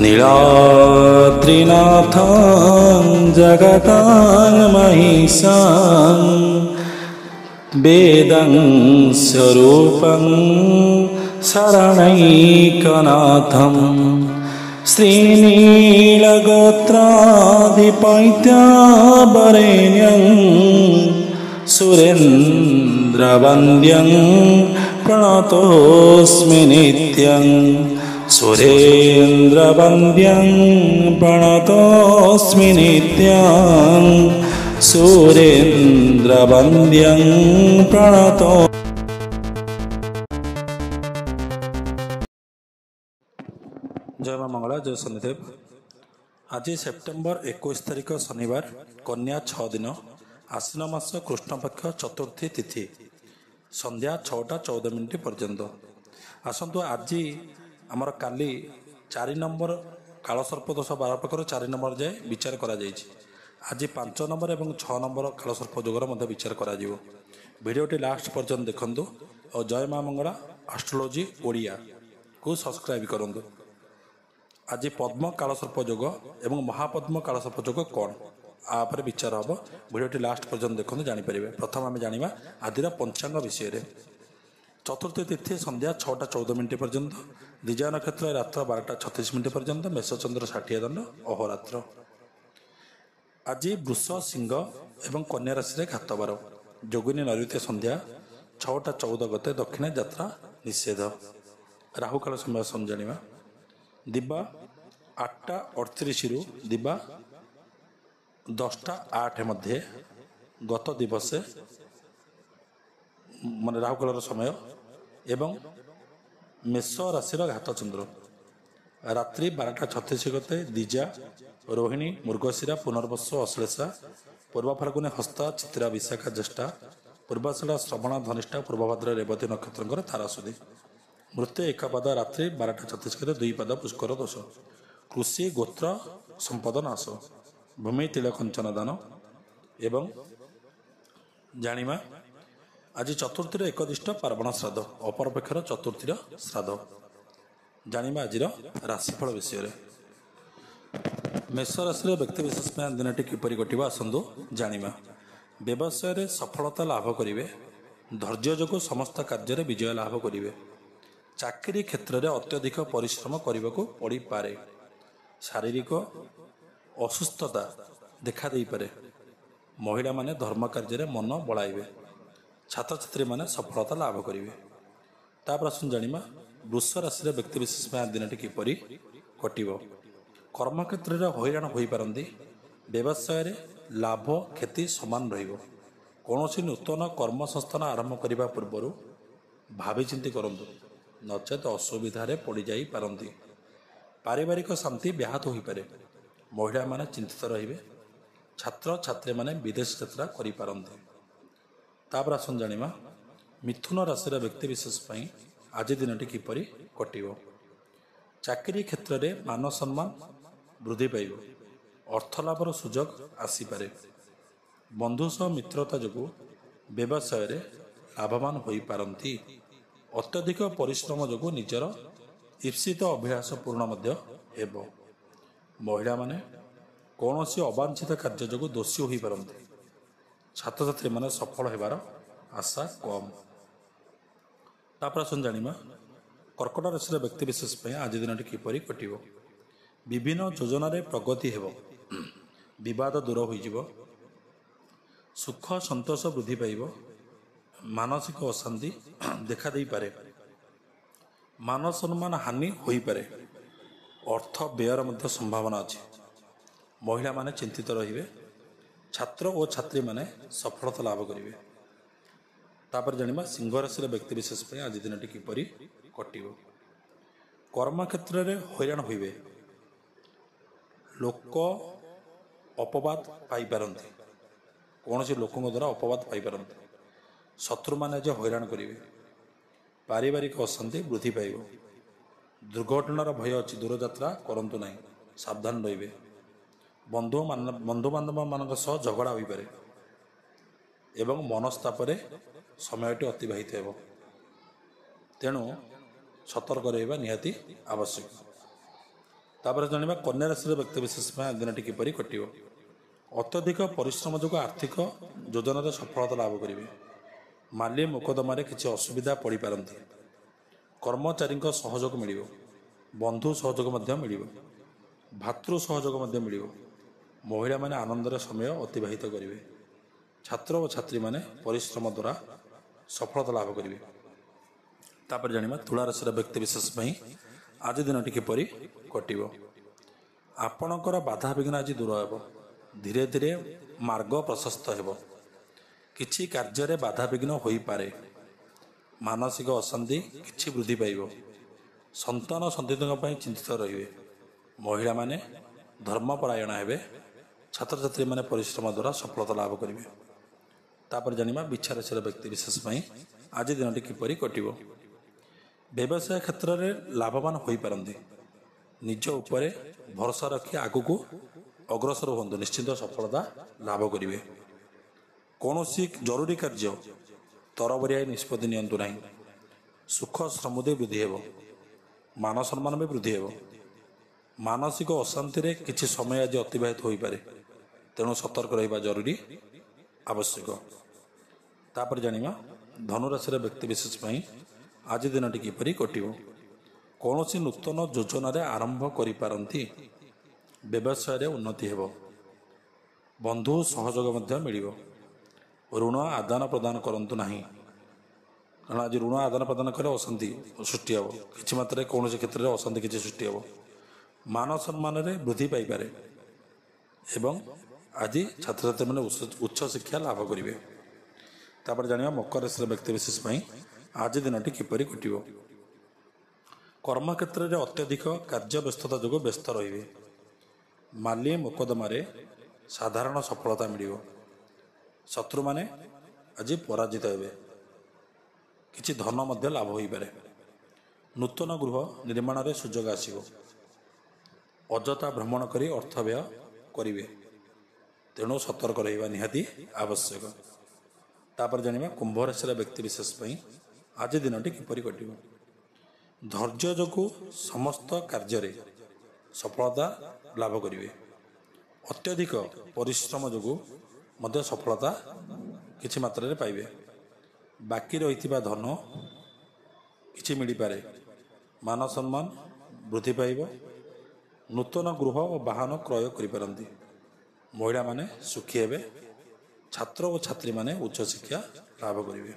नीलाद्रिनाथं जगतां महिषां वेदं स्वरूपं शरणैकनाथं श्रीनीलगोत्राधिपैत्यावरेण्यं सुरेन्द्रवन्द्यं प्रणतोऽस्मि नित्यं सुरेन्द्रवन्द्यं प्रणतोऽस्मि नित्यं सुरेन्द्रवन्द्यं प्रणतो। जय मां मंगला, जय शनिदेव। आज सेप्टेम्बर 21 तारिख शनिवार, कन्या 6 दिन, आश्विन मास कृष्णपक्ष चतुर्थी तिथि, संध्या 6:14 पर्यंत। आसतु आज आमर काली 4 नंबर कालसर्पदोष 12 प्रकार 4 नंबर जाए विचार करा जायछि। आज 5 नंबर और 6 नंबर कालसर्प जोगर मध्य विचार करा जिवो। वीडियोटी लास्ट पर्यंत देखंतु और जय मां मंगला एस्ट्रोलॉजी ओडिया को सब्सक्राइब करंतु। आज पद्म कालसर्प जोग एवं महापद्म कालसर्प जोग कौन आप विचार हम। वीडियोटी लास्ट पर्यंत देखो जानीपर। प्रथम आम जाना आदिर पंचांग विषय। चतुर्थी तिथि संध्या 6:14 पर्यंत, द्विजय नक्षत्र रात्र 12:36 पर्यंत, मेषचंद्र 60 दंड अहोरात्र। आज वृष सिंह एवं कन्या राशि घातबार, जोगिनी नैऋत्य संध्या 6:14 गते दक्षिण यात्रा निषेध। राहुकाल समय समझा दिबा 8:38 रु दिबा 10:08 मध्य गत दिवस मान राहुकाल समय एवं मेष राशि घात चंद्र रात्रि 12:36 गते द्विजा रोहिणी मृगशिरा पुनर्वसु अश्लेषा पूर्व फाल्गुनी हस्ता चित्रा विशाखा ज्येष्ठा पूर्वाषाढ़ा श्रवण धनिष्ठा पूर्वभद्र रेवती नक्षत्र तारासुदी। मृत्यु एकपाद रात्रि 12:36 गते 2 पाद पुष्कर दोष। कृषि गोत्र संपद नाश, भूमि तिल कंचन दान एवं जानिमा आज चतुर्थीर एकदिष्ट पार्वण श्राद्ध, अपरपेक्षर चतुर्थीर श्राद्ध। जानिमा आज राशिफल विषय। मेष राशि व्यक्ति विशेष दिनटी किपरि कटिब आसंतु जानिमा। व्यवसाय सफलता लाभ करेंगे, धैर्य जो समस्त कार्य विजय लाभ करेंगे। चाकरी क्षेत्र में अत्यधिक परिश्रम करने को पड़ पारे। शारीरिक असुस्थता देखा दे पारे। महिला माने धर्म कार्य मन बढ़ाइबे। छात्र छात्री माने सफलता लाभ करेंगे। तापर जानिमा वृष राशि व्यक्ति विशेष दिनटी किपरि कटिब। कर्मक्षेत्र में हैरान हो पारती। व्यवसाय लाभ क्षति समान रहिबो। कौनसी नूतन कर्म संस्थान आरंभ करने पूर्व भावी चिंती करंतु, नचेत असुविधारे पड़ जाई पारंती। पारिवारिक शांति व्याहत हो पारे। महिला माने चिंतित रहिबे। छात्र छात्री माने विदेश यात्रा करि पारंती। तापर आसन जानिमा मिथुन राशि व्यक्ति विशेष आज दिनटी किपरि कटिब। चाकरी क्षेत्र में मान सम्मान वृद्धि पाइब। अर्थ लाभर सुजोग आसीपारे। बंधु सह मित्रता जो व्यवसाय लाभवान हो पारंती। अत्यधिक परिश्रम जो निजर ईप्सित अभिलाष पूर्ण हेब। महिला माने कौनसी अवांछित कार्य जो दोषी हो पारंती। छात्र छात्री माने सफल होबार आशा कम। तापर जानिमा कर्कट राशि व्यक्ति विशेष आज दिनटी किपरि कटिब। विभिन्न योजन प्रगति हेब। विवाद दूर हो सुख संतोष वृद्धि पाइब। मानसिक अशांति देखा दे पारे। मान सम्मान हानि हो पारे। अर्थ व्ययर मध्य संभावना अच्छी। महिला माने चिंतित रहिबे। छात्र और छात्री माने सफलता लाभ करेंगे। तापर जानिमा सिंह राशि व्यक्ति विशेष आज दिनटी किपरि कटिब। कर्मक्षेत्र में हैरान होइबे। लोक अपवाद पाई पारंती। कौन से लोकों द्वारा अपवाद पाई पारंती। शत्रु माने जो हैरान करेंगे। पारिवारिक अशांति वृद्धि पाइब। दुर्घटनार भय अच्छी। दूरयात्रा करंतु नहीं, सावधान रहिबे। बंधु बांधव मान झगड़ा हो पारे एवं मनस्तापर समयटी अतिबाहित हो। तेणु सतर्क रहिबा निहाती आवश्यक। ତାପରେ ଜାଣିବା କନ୍ୟା ରାଶିର ବ୍ୟକ୍ତିବିଶେଷ ପାଇଁ ଦିନଟି କିପରି କଟିବ। ଅତ୍ୟଧିକ ପରିଶ୍ରମ ଯୋଗୁଁ ଆର୍ଥିକ ଯୋଜନାରେ ସଫଳତା ଲାଭ କରିବେ। ମାଲି ମୋକଦ୍ଦମାରେ କିଛି ଅସୁବିଧା ପଡ଼ିପାରନ୍ତି। କର୍ମଚାରୀଙ୍କ ସହଯୋଗ ମିଳିବ। ବନ୍ଧୁ ସହଯୋଗ ମଧ୍ୟ ମିଳିବ। ଭାତୃ ସହଯୋଗ ମଧ୍ୟ ମିଳିବ। ମହିଳାମାନେ ଆନନ୍ଦରେ ସମୟ ଅତିବାହିତ କରିବେ। ଛାତ୍ର ଓ ଛାତ୍ରୀମାନେ ପରିଶ୍ରମ ଦ୍ୱାରା ସଫଳତା ଲାଭ କରିବେ। ତାପରେ ଜାଣିବା ତୁଳା ରାଶିର ବ୍ୟକ୍ତିବିଶେଷ ପାଇଁ ଆଜି ଦିନଟି କିପରି କଟିବ। ଆପଣଙ୍କର ବାଧାବିଘ୍ନ ଆଜି ଦୂର ହେବ। ଧୀରେ ଧୀରେ ମାର୍ଗ ପ୍ରଶସ୍ତ ହେବ। କିଛି କାର୍ଯ୍ୟରେ ବାଧାବିଘ୍ନ ହୋଇପାରେ। ମାନସିକ ଅଶାନ୍ତି କିଛି ବୃଦ୍ଧି ପାଇବ। ସନ୍ତାନ ସନ୍ତାନଙ୍କ ପାଇଁ ଚିନ୍ତିତ ରହିବେ। ମହିଳାମାନେ ଧର୍ମପରାୟଣ ହେବେ। ଛାତ୍ରଛାତ୍ରୀମାନେ ପରିଶ୍ରମ ଦ୍ୱାରା ସଫଳତା ଲାଭ କରିବେ। ତାପରେ ଜାଣିବା ବିଛା ରାଶିର ବ୍ୟକ୍ତିବିଶେଷ ପାଇଁ ଆଜି ଦିନଟି କିପରି କଟିବ। ବ୍ୟବସାୟ କ୍ଷେତ୍ରରେ ଲାଭବାନ ହୋଇପାରନ୍ତି। ନିଜ ଉପରେ ଭରସା ରଖି ଆଗକୁ ଅଗ୍ରସର ହୁଅନ୍ତୁ। ନିଶ୍ଚିନ୍ତ ସଫଳତା ଲାଭ କରିବେ। କୌଣସି ଜରୁରୀ କାର୍ଯ୍ୟ ତରବରିଆଇ ନିଷ୍ପତ୍ତି ନିଅନ୍ତୁ ନାହିଁ। ସୁଖ ସମୃଦ୍ଧି ବୃଦ୍ଧି ହେବ। ମାନ ସମ୍ମାନ ବି ବୃଦ୍ଧି ହେବ। ମାନସିକ ଅଶାନ୍ତିରେ କିଛି ସମୟ ଆଜି ଅତିବାହିତ ହୋଇପାରେ। ତେଣୁ ସତର୍କ ରହିବା ଜରୁରୀ ଆବଶ୍ୟକ। ତାପରେ ଜାଣିବା ଧନୁରାଶିର ବ୍ୟକ୍ତିବିଶେଷ ପାଇଁ ଆଜି ଦିନଟି କିପରି କଟିବ। କୌଣସି ନୂତନ ଯୋଜନାରେ ଆରମ୍ଭ କରିପାରନ୍ତି। ବ୍ୟବସାୟରେ ଉନ୍ନତି ହେବ। ବନ୍ଧୁ ସହଯୋଗ ମଧ୍ୟ ମିଳିବ। ଋଣ ଆଦାନ ପ୍ରଦାନ କରନ୍ତୁ ନାହିଁ। କାରଣ ଆଜି ଋଣ ଆଦାନ ପ୍ରଦାନ କଲେ ଅଶାନ୍ତି ସୃଷ୍ଟି ହେବ। କିଛି ମାତ୍ରାରେ କୌଣସି କ୍ଷେତ୍ରରେ ଅଶାନ୍ତି କିଛି ସୃଷ୍ଟି ହେବ। ମାନ ସମ୍ମାନରେ ବୃଦ୍ଧି ପାଇପାରେ ଏବଂ ଆଜି ଛାତ୍ରଛାତ୍ରୀମାନେ ଉଚ୍ଚ ଶିକ୍ଷା ଲାଭ କରିବେ। ତାପରେ ଜାଣିବା ମକର ରାଶିର ବ୍ୟକ୍ତିବିଶେଷ ପାଇଁ ଆଜି ଦିନଟି କିପରି କଟିବ। କର୍ମକ୍ଷେତ୍ରରେ ଅତ୍ୟଧିକ କାର୍ଯ୍ୟ ବ୍ୟସ୍ତତା ଯୋଗୁଁ ବ୍ୟସ୍ତ ରହିବେ। ମାଲି ମୋକଦ୍ଦମାରେ ସାଧାରଣ ସଫଳତା ମିଳିବ। ଶତ୍ରୁମାନେ ଆଜି ପରାଜିତ ହେବେ। କିଛି ଧନ ମଧ୍ୟ ଲାଭ ହୋଇପାରେ। ନୂତନ ଗୃହ ନିର୍ମାଣରେ ସୁଯୋଗ ଆସିବ। ଅଯଥା ଭ୍ରମଣ କରି ଅର୍ଥ ବ୍ୟୟ କରିବେ। ତେଣୁ ସତର୍କ ରହିବା ନିହାତି ଆବଶ୍ୟକ। ତାପରେ ଜାଣିବା କୁମ୍ଭ ରାଶିର ବ୍ୟକ୍ତିବିଶେଷ ପାଇଁ ଆଜି ଦିନଟି କିପରି କଟିବ। ଧୈର୍ଯ୍ୟ ଯୋଗୁଁ ସମସ୍ତ କାର୍ଯ୍ୟରେ ସଫଳତା ଲାଭ କରିବେ। ଅତ୍ୟଧିକ ପରିଶ୍ରମ ଯୋଗୁଁ ମଧ୍ୟ ସଫଳତା କିଛି ମାତ୍ରାରେ ପାଇବେ। ବାକି ରହିଥିବା ଧନ କିଛି ମିଳିପାରେ। ମାନ ସମ୍ମାନ ବୃଦ୍ଧି ପାଇବ। ନୂତନ ଗୃହ ଓ ବାହନ କ୍ରୟ କରିପାରନ୍ତି। ମହିଳାମାନେ ସୁଖୀ ହେବେ। ଛାତ୍ର ଓ ଛାତ୍ରୀମାନେ ଉଚ୍ଚଶିକ୍ଷା ଲାଭ କରିବେ।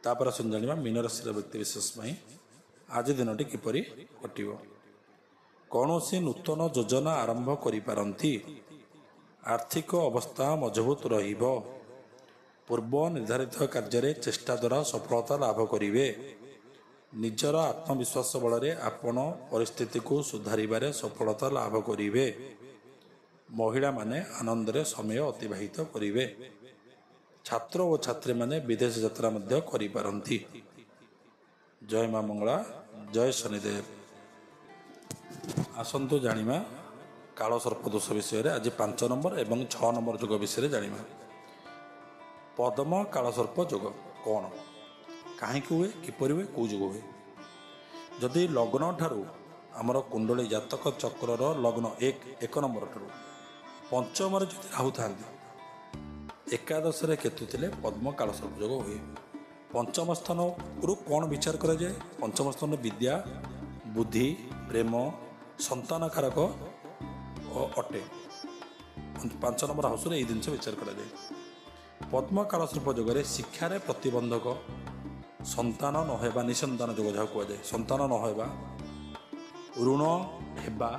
ତାପରେ ଜାଣିବା ମୀନ ରାଶିର ବ୍ୟକ୍ତିବିଶେଷ ପାଇଁ ଆଜି ଦିନଟି କିପରି କଟିବ। କୌଣସି ନୂତନ ଯୋଜନା ଆରମ୍ଭ କରିପାରନ୍ତି। ଆର୍ଥିକ ଅବସ୍ଥା ମଜବୁତ ରହିବ। ପୂର୍ବ ନିର୍ଦ୍ଧାରିତ କାର୍ଯ୍ୟରେ ଚେଷ୍ଟା ଦ୍ୱାରା ସଫଳତା ଲାଭ କରିବେ। ନିଜର ଆତ୍ମବିଶ୍ୱାସ ବଳରେ ଆପଣ ପରିସ୍ଥିତିକୁ ସୁଧାରିବାରେ ସଫଳତା ଲାଭ କରିବେ। ମହିଳାମାନେ ଆନନ୍ଦରେ ସମୟ ଅତିବାହିତ କରିବେ। ଛାତ୍ର ଓ ଛାତ୍ରୀମାନେ ବିଦେଶ ଯାତ୍ରା ମଧ୍ୟ କରିପାରନ୍ତି। ଜୟ ମା ମଙ୍ଗଳା, ଜୟ ଶନିଦେବ। ଆସନ୍ତୁ ଜାଣିବା କାଳସର୍ପ ଦୋଷ ବିଷୟରେ। ଆଜି 5 ନମ୍ବର ଏବଂ 6 ନମ୍ବର ଯୋଗ ବିଷୟରେ ଜାଣିବା। ପଦ୍ମ କାଳସର୍ପ ଯୋଗ କ'ଣ, କାହିଁକି ହୁଏ, କିପରି ହୁଏ, କେଉଁ ଯୋଗ ହୁଏ। ଯଦି ଲଗ୍ନ ଠାରୁ ଆମର କୁଣ୍ଡଳୀ ଜାତକ ଚକ୍ରର ଲଗ୍ନ 1 ନମ୍ବର ଠାରୁ ପଞ୍ଚମରେ ଯଦି ରାହୁ ଥାନ୍ତି, ଏକାଦଶରେ କେତୁ ଥିଲେ ପଦ୍ମ କାଳସର୍ପ ଯୋଗ ହୁଏ। ପଞ୍ଚମ ସ୍ଥାନରୁ କ'ଣ ବିଚାର କରାଯାଏ। ପଞ୍ଚମ ସ୍ଥାନରେ ବିଦ୍ୟା, ବୁଦ୍ଧି, ପ୍ରେମ, ସନ୍ତାନ କାରକ ଅଟେ। 5 ନମ୍ବର ହାଉସରେ ଏହି ଜିନିଷ ବିଚାର କରାଯାଏ। ପଦ୍ମ କାଳସର୍ପ ଯୋଗରେ ଶିକ୍ଷାରେ ପ୍ରତିବନ୍ଧକ, ସନ୍ତାନ ନ ହେବା, ନିସନ୍ତାନ ଯୋଗ ଯାହାକୁ କୁହାଯାଏ, ସନ୍ତାନ ନ ହେବା, ଋଣ ହେବା,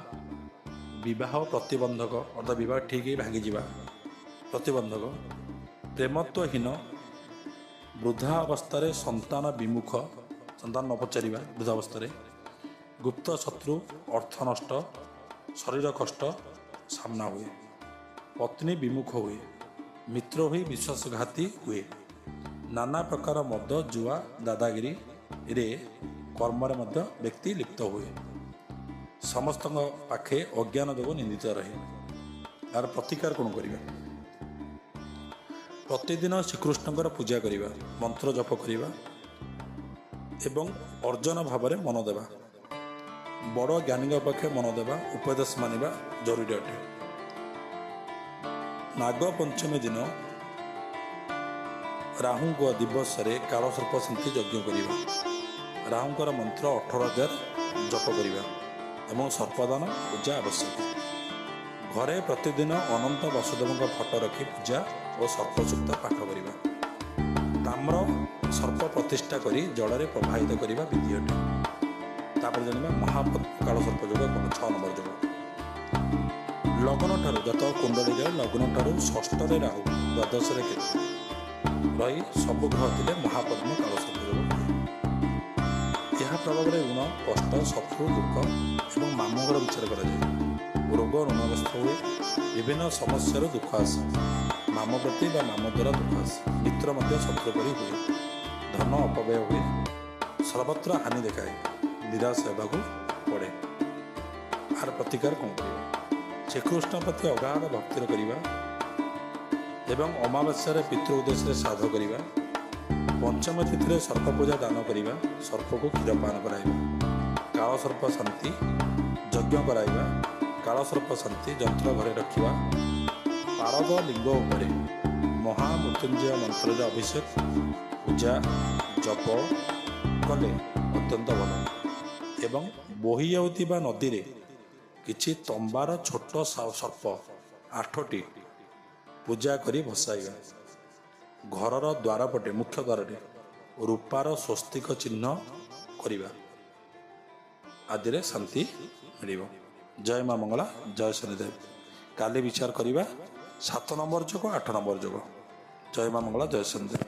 ବିବାହ ପ୍ରତିବନ୍ଧକ ଅର୍ଥାତ୍ ବିବାହ ଠିକ୍ ଭାଙ୍ଗିଯିବା ପ୍ରତିବନ୍ଧକ, ପ୍ରେମତ୍ୱହୀନ, ବୃଦ୍ଧା ଅବସ୍ଥାରେ ସନ୍ତାନ ବିମୁଖ, ସନ୍ତାନ ନ ପଚାରିବା ବୃଦ୍ଧା ଅବସ୍ଥାରେ, ଗୁପ୍ତ ଶତ୍ରୁ, ଅର୍ଥ ନଷ୍ଟ, ଶରୀର କଷ୍ଟ ସାମ୍ନା ହୁଏ। ପତ୍ନୀ ବିମୁଖ ହୁଏ। ମିତ୍ର ହୋଇ ବିଶ୍ୱାସଘାତୀ ହୁଏ। ନାନା ପ୍ରକାର ମଦ, ଜୁଆ, ଦାଦାଗିରିରେ କର୍ମରେ ମଧ୍ୟ ବ୍ୟକ୍ତି ଲିପ୍ତ ହୁଏ। ସମସ୍ତଙ୍କ ପାଖେ ଅଜ୍ଞାନ ଯୋଗୁଁ ନିନ୍ଦିତ ରହେ। ଏହାର ପ୍ରତିକାର କ'ଣ କରିବା। ପ୍ରତିଦିନ ଶ୍ରୀକୃଷ୍ଣଙ୍କର ପୂଜା କରିବା, ମନ୍ତ୍ର ଜପ କରିବା ଏବଂ ଅର୍ଜନ ଭାବରେ ମନ ଦେବା। ବଡ଼ ଜ୍ଞାନୀଙ୍କ ଅପେକ୍ଷା ମନ ଦେବା ଉପଦେଶ ମାନିବା ଜରୁରୀ ଅଟେ। ନାଗ ପଞ୍ଚମୀ ଦିନ ରାହୁଙ୍କ ଦିବସରେ କାଳସର୍ପ ଶାନ୍ତି ଯଜ୍ଞ କରିବା, ରାହୁଙ୍କର ମନ୍ତ୍ର 18,000 ଜପ କରିବା ଏବଂ ସର୍ପଦାନ ପୂଜା ଆବଶ୍ୟକ। ଘରେ ପ୍ରତିଦିନ ଅନନ୍ତ ବସୁଦେବଙ୍କ ଫଟୋ ରଖି ପୂଜା ଓ ସର୍ପସୂକ୍ତ ପାଠ କରିବା। ତାମ୍ର ସର୍ପ ପ୍ରତିଷ୍ଠା କରି ଜଳରେ ପ୍ରବାହିତ କରିବା ବିଧି ଅଟେ। ତାପରେ ଜାଣିବା ମହାପଦ୍ମ କାଳସର୍ପ ଯୋଗ କ'ଣ? 6 ନମ୍ବର ଯୋଗ। ଲଗ୍ନ ଠାରୁ ଜାତକ କୁଣ୍ଡଳୀରେ ଲଗ୍ନ ଠାରୁ ଷଷ୍ଠରେ ରାହୁ, ଦ୍ୱାଦଶରେ କେତୁ ରହି ସବୁ ଗ୍ରହ ଥିଲେ ମହାପଦ୍ମ କାଳସର୍ପ ଯୋଗ ହୁଏ। ଏହା ପ୍ରଭାବରେ ଋଣ, କଷ୍ଟ, ଶତ୍ରୁ, ଦୁଃଖ ଏବଂ ମାମୁଁଘର ବିଚାର କରାଯାଏ। ରୋଗ ଋଣଗ୍ରସ୍ତ ହୁଏ। ବିଭିନ୍ନ ସମସ୍ୟାରୁ ଦୁଃଖ ଆସେ। ମାମୁଁ ପ୍ରତି ବା ମାମୁଁ ଦ୍ୱାରା ଦୁଃଖ ଆସେ। ମିତ୍ର ମଧ୍ୟ ଶତ୍ରୁ ପରି ହୁଏ। ଧନ ଅପବ୍ୟୟ ହୁଏ। ସର୍ବତ୍ର ହାନି ଦେଖାଏ। ନିରାଶ ହେବାକୁ ପଡ଼େ। ଆର ପ୍ରତିକାର କ'ଣ କରିବ? ଶ୍ରୀକୃଷ୍ଣ ପ୍ରତି ଅଗାଧ ଭକ୍ତିର କରିବା ଏବଂ ଅମାବାସ୍ୟାରେ ପିତୃ ଉଦ୍ଦେଶ୍ୟରେ ଶ୍ରାଦ୍ଧ କରିବା। ପଞ୍ଚମ ତିଥିରେ ସର୍ପ ପୂଜା ଦାନ କରିବା। ସର୍ପକୁ କ୍ଷୀରପାନ କରାଇବା। କାଳସର୍ପ ଶାନ୍ତି ଯଜ୍ଞ କରାଇବା। କାଳସର୍ପ ଶାନ୍ତି ଯନ୍ତ୍ର ଘରେ ରଖିବା। ପାରଦ ଲିଙ୍ଗ ଉପରେ ମହାମୃତ୍ୟୁଞ୍ଜୟ ମନ୍ତ୍ରରେ ଅଭିଷେକ ପୂଜା ଜପ କଲେ ଅତ୍ୟନ୍ତ ଭଲ। ଏବଂ ବୋହି ଯାଉଥିବା ନଦୀରେ କିଛି ତମ୍ବାର ଛୋଟ ସର୍ପ 8ଟି ପୂଜା କରି ଭସାଇବା। ଘରର ଦ୍ୱାର ପଟେ ମୁଖ୍ୟ ଦ୍ୱାରରେ ରୂପାର ସ୍ୱସ୍ତିକ ଚିହ୍ନ କରିବା। ଆଦିରେ ଶାନ୍ତି ମିଳିବ। ଜୟ ମା ମଙ୍ଗଳା, ଜୟ ଶନିଦେବ। କାଲି ବିଚାର କରିବା 7 ନମ୍ବର ଯୋଗ, 8 ନମ୍ବର ଯୋଗ। ଜୟ ମା ମଙ୍ଗଳା, ଜୟ ଶନିଦେବ।